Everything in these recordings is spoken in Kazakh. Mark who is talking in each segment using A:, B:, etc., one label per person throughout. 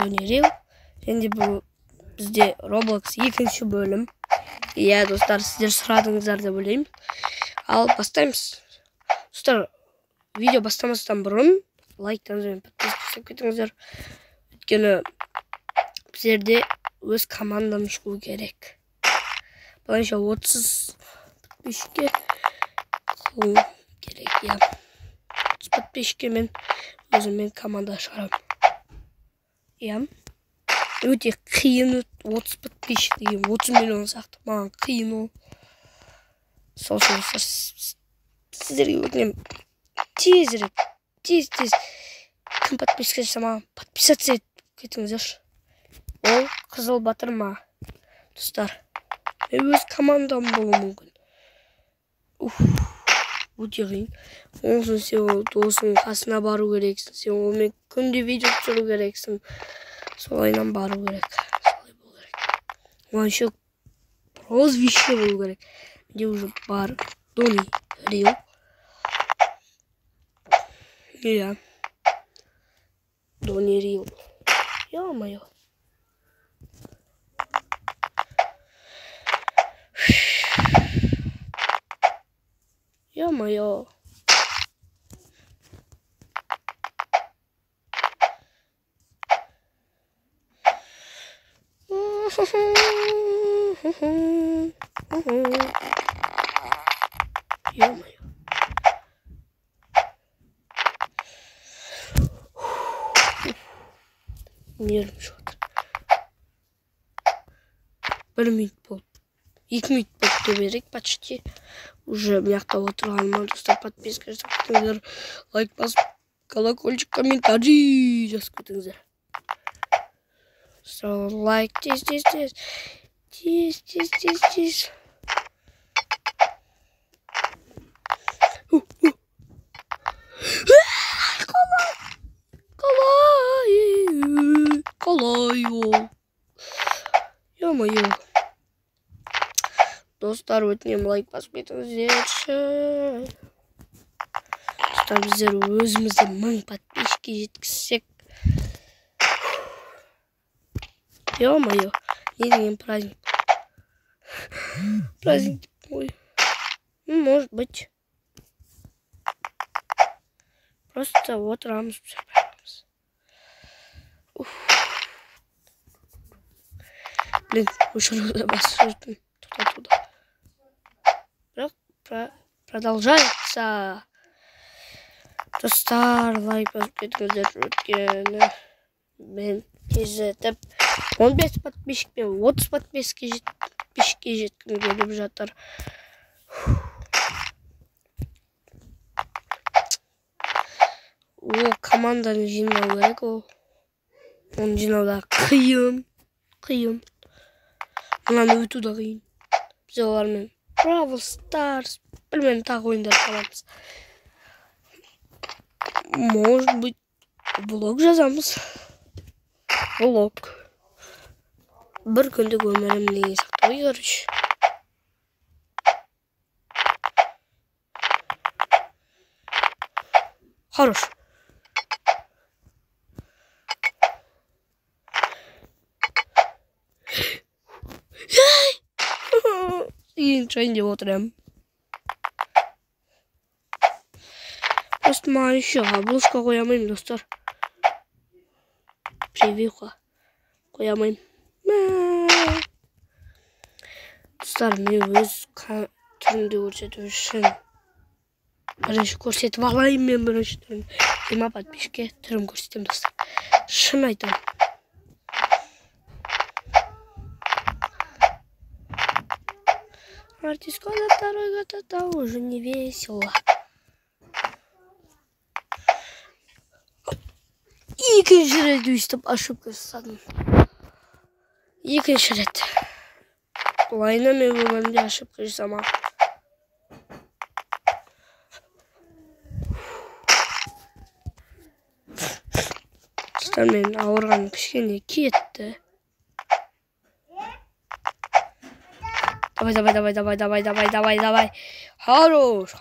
A: Öneriyor. Şimdi bu bizde Roblox ikinci bölüm. Ya dostlar, sizler sıradığınızlar da bileyim. Al başlayayız. Dostlar, video başlamasından burun like'tan ve подписывайтесь ketіңіздер. Өйткені bizlerde öz komandamız bu gerek. Balayınca 30 подписчикке gerek ya. 30 подписчикке мен өзіммен команда шығарамын. Ya. Өте қиын 30 подписчик деген 30 миллион сияқты. Маған қиын ол. Сол сіздерге өтінемін. Тез кім подписка жасаса маған подписаться етіп кетіңіздерші. Ол қызыл батыр ма, достар. Мен өз командам болуы мүмкін. Өте қиын. Оңсын сен ол досың қасына бару керексің. Сен олмен күнде видео түсіру керексің. Солайынан бару керек. Солай болу керек. Оған еще прозвище болу керек. Менде уже бар. Дони Рил. Я. Дони Рил. Ё-моё. Ё-моё. Ё-моё. Нервничаю. 1 минут болды. 2 минут болды берек почти. Уже мияқтап отырғаныма достар, подписка жасап кетіңіздер. Лайк басып, колокольчик, комментарий жазып кетіңіздер. Лайк тез. Kolay ol. Ё-моё. Достар, өтінемін лайк басып кетіңіздерші. Достар, біздер өзімізде 1000 подписчикке жеткізсек. Ё-моё. Не деген праздник. Праздник ой. Ну, может быть. Просто вот рамс. Блин, уже басырдым туда. Продолжается. Достар, лайк басып кетіңіздер. Өткені мен тездетіп 15 подписчикпен 30 подписчикке жеткім келіп жатыр. Ол команданы жинау керек ол. Оны жинауда қиын. Мынаны өту да қиын. Біз олармен Brawl Stars білмеймін тағы ойындар қаламыз. Может быть, блог жазамыз. Блог. Бір күндік өмірім деген сияқты ғой, короче. Хорош. Ничего не отырам. Просто маған еще обложка қоямайым, достар. Превьюға қоямайым. Достар, мен өз түрімді көрсету үшін бірінші көрсетіп алайын, мен бірінші түрім. 20 подписчикке түрім көрсетем, достар. Шын айтам. Артистка на второй год, это уже не весело. Екінші рет өйстіп ошибка жасадым. Екінші рет. Бұлайына мен өмірімде ошибка жасамам. Достар, мен ауырғаным кішкене кетті. Давай. Хорош.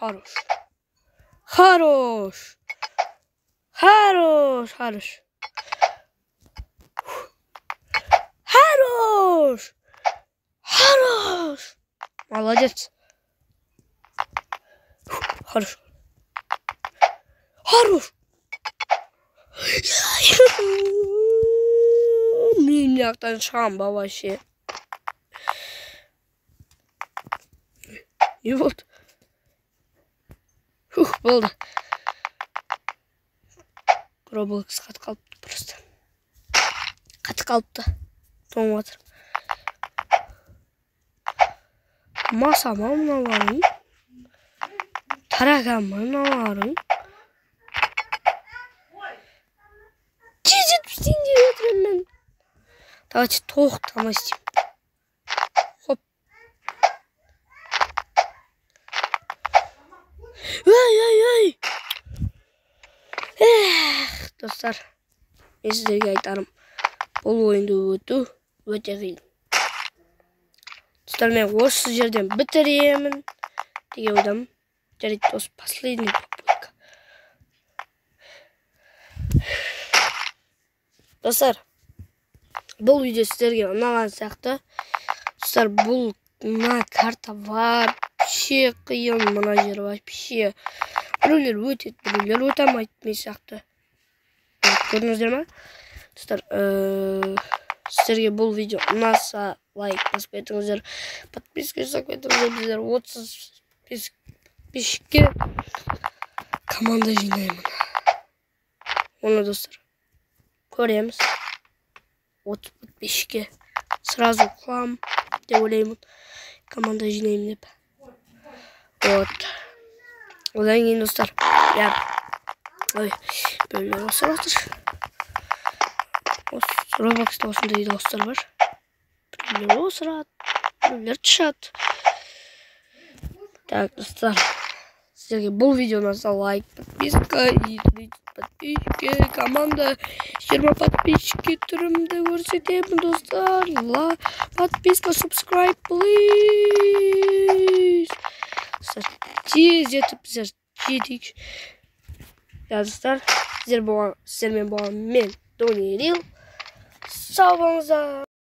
A: Молодец. Хорош. Хорош. Мен жақтан шығам ба вообще. Не болды? Болды. Roblox қатып қалыпты просто. Қатып қалыпты. Тоңып жатыр. Масама мыналарың. Тарағама мыналарың. Жетпістен деп отырмын мен. Давайте тоқтамай істеймін. Хоп. Ой. Достар, мен сіздерге айтарым. Бұл ойынды өте қиын. Достар, мен осы жерден бітіремін деген ойдамын. Жарайды, осы последний попытка. Достар, бұл видео сіздерге ұнаған сияқты. Достар, бұл мына карта вообще қиын, мына жер вообще. Біреулер өтеді, біреулер өте алмайды мен сияқты. Көрдіңіздер ма? Достар, сіздерге бұл видео ұнаса лайк басып кетіңіздер, подписка жасап кетіңіздер. Біздер 35-ке команда жинаймын. Оны достар көреміз. 35-ке сразу қылам деп ойлаймын. Команда жинаймын деп. Вот. Одан кейін достар, ой, бөлілер осыр атыр. Roblox'та осындай достар бар. Біреулер осырат, біреулер тұшат. Так, достар, сіздерге бұл видео ұнаса лайк, подписка, подписчики, команда 20 подписчики түрімді көрсетемін, достар. Подписка, subscribe, please. Достар, тез етіп біздер жетейік. Достар, сіздермен болған мен Дони Рил. Сау болыңыздар.